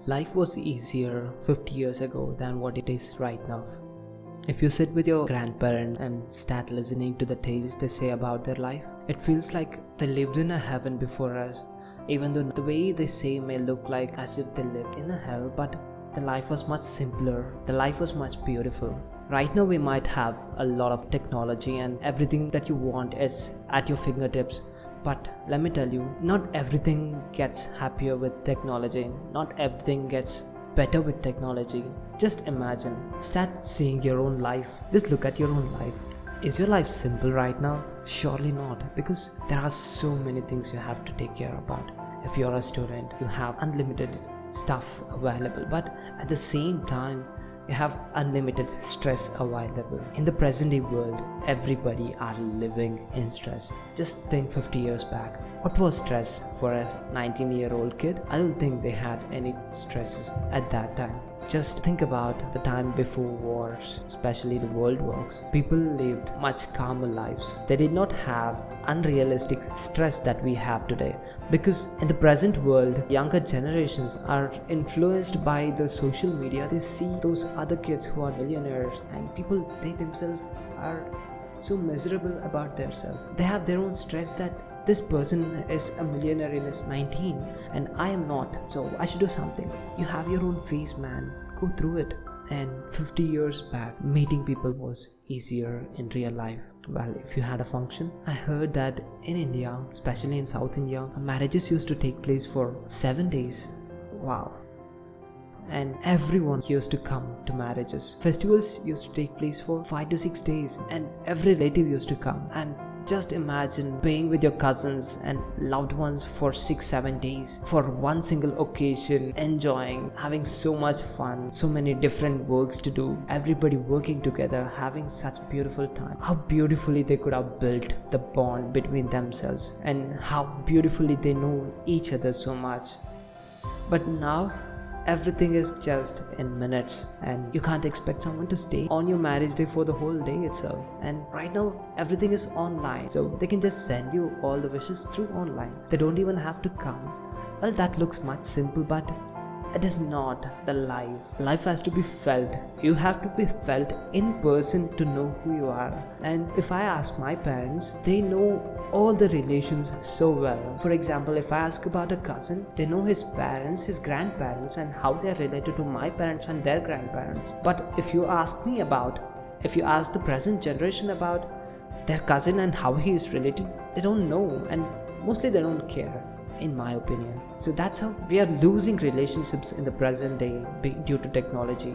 Life was easier 50 years ago than what it is right now. If you sit with your grandparents and start listening to the tales they say about their life, it feels like they lived in a heaven before us. Even though the way they say may look like as if they lived in a hell, but the life was much simpler, the life was much beautiful. Right now we might have a lot of technology and everything that you want is at your fingertips. But let me tell you, not everything gets happier with technology. Not everything gets better with technology. Just imagine, start seeing your own life. Just look at your own life. Is your life simple right now? Surely not, because there are so many things you have to take care about. If you're a student, you have unlimited stuff available, but at the same time, you have unlimited stress available. In the present day world, everybody are living in stress. Just think 50 years back. What was stress for a 19-year-old kid? I don't think they had any stresses at that time. Just think about the time before wars, especially the world wars. People lived much calmer lives. They did not have unrealistic stress that we have today. Because in the present world, younger generations are influenced by the social media. They see those other kids who are millionaires and they themselves are so miserable about themselves. They have their own stress that this person is a millionaire in his 19 and I am not, so I should do something. You have your own phase, man. Go through it. And 50 years back, meeting people was easier in real life. Well, if you had a function, I heard that in India, especially in South India, marriages used to take place for 7 days. Wow. And everyone used to come to marriages. Festivals used to take place for 5 to 6 days and every relative used to come. And just imagine being with your cousins and loved ones for 6-7 days for one single occasion, enjoying, having so much fun, so many different works to do, everybody working together, having such beautiful time. How beautifully they could have built the bond between themselves and how beautifully they know each other so much. But now everything is just in minutes and you can't expect someone to stay on your marriage day for the whole day itself. And right now everything is online, so they can just send you all the wishes through online. They don't even have to come. Well, that looks much simple, but it is not the life. Life has to be felt. You have to be felt in person to know who you are. And if I ask my parents, they know all the relations so well. For example, if I ask about a cousin, they know his parents, his grandparents, and how they are related to my parents and their grandparents. But if you ask the present generation about their cousin and how he is related, they don't know, and mostly they don't care, in my opinion. So that's how we are losing relationships in the present day due to technology.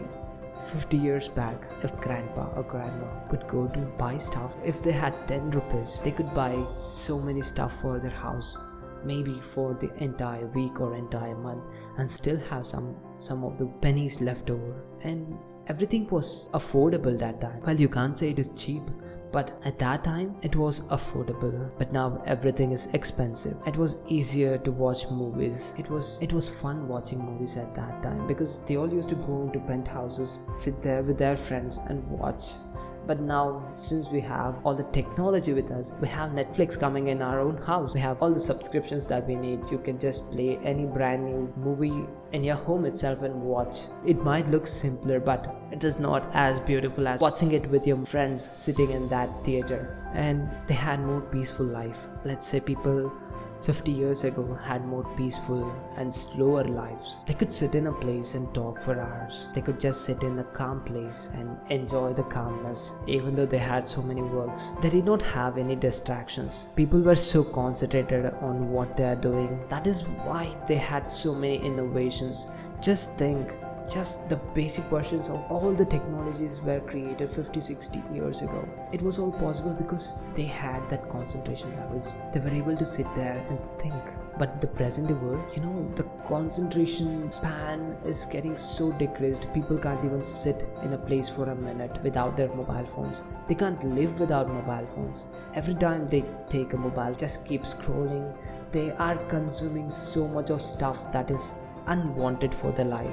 50 years back, if grandpa or grandma could go to buy stuff, if they had 10 rupees, they could buy so many stuff for their house, maybe for the entire week or entire month, and still have some of the pennies left over. And everything was affordable that time. Well, you can't say it is cheap, but at that time it was affordable. But now everything is expensive. It was easier to watch movies. It was fun watching movies at that time because they all used to go into penthouses, sit there with their friends and watch. But now, since we have all the technology with us, we have Netflix coming in our own house. We have all the subscriptions that we need. You can just play any brand new movie in your home itself and watch. It might look simpler, but it is not as beautiful as watching it with your friends sitting in that theater. And they had more peaceful life. Let's say people 50 years ago had more peaceful and slower lives. They could sit in a place and talk for hours. They could just sit in a calm place and enjoy the calmness, even though they had so many works. They did not have any distractions. People were so concentrated on what they are doing. That is why they had so many innovations. Just think, just the basic versions of all the technologies were created 50-60 years ago. It was all possible because they had that concentration levels. They were able to sit there and think. But the present day world, the concentration span is getting so decreased. People can't even sit in a place for a minute without their mobile phones. They can't live without mobile phones. Every time they take a mobile, just keep scrolling. They are consuming so much of stuff that is unwanted for their life.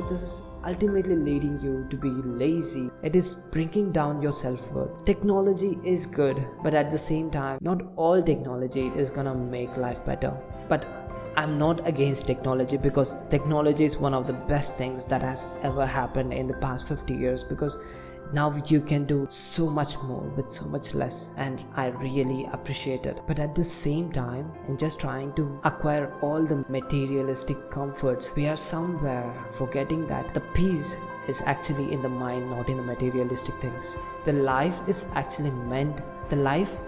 This is ultimately leading you to be lazy. It is bringing down your self-worth. Technology is good, but at the same time, not all technology is gonna make life better. But I'm not against technology, because technology is one of the best things that has ever happened in the past 50 years, because now you can do so much more with so much less, and I really appreciate it. But at the same time, in just trying to acquire all the materialistic comforts, we are somewhere forgetting that the peace is actually in the mind, not in the materialistic things. The life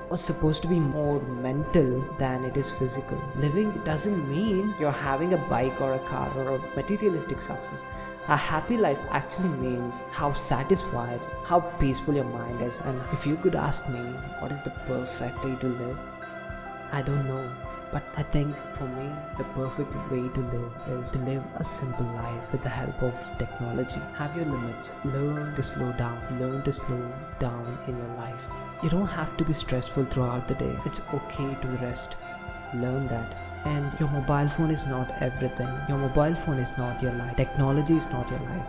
was supposed to be more mental than it is physical. Living doesn't mean you're having a bike or a car or a materialistic success. A happy life actually means how satisfied, how peaceful your mind is. And if you could ask me what is the perfect way to live, I don't know. But I think for me, the perfect way to live is to live a simple life with the help of technology. Have your limits. Learn to slow down. Learn to slow down in your life. You don't have to be stressful throughout the day. It's okay to rest. Learn that. And your mobile phone is not everything. Your mobile phone is not your life. Technology is not your life.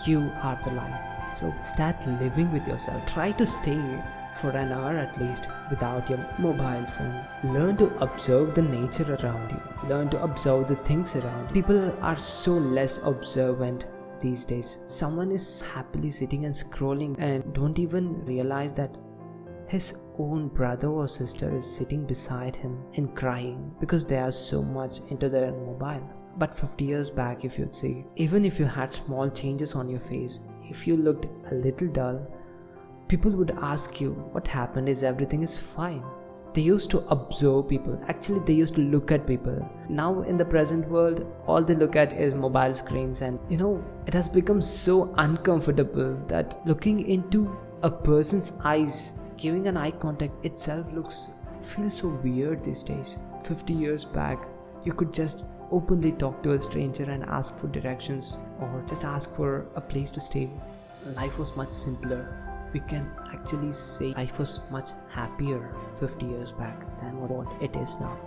You are the life. So start living with yourself. Try to stay for an hour at least without your mobile phone. Learn to observe the nature around you. Learn to observe the things around you. People are so less observant these days. Someone is happily sitting and scrolling and don't even realize that his own brother or sister is sitting beside him and crying because they are so much into their mobile. But 50 years back, if you'd see, even if you had small changes on your face, if you looked a little dull, people would ask you what happened, is everything is fine. They used to observe people. Actually, they used to look at people. Now in the present world, all they look at is mobile screens, and it has become so uncomfortable that looking into a person's eyes, giving an eye contact itself feels so weird these days. 50 years back, you could just openly talk to a stranger and ask for directions or just ask for a place to stay. Life was much simpler. We can actually say life was much happier 50 years back than what it is now.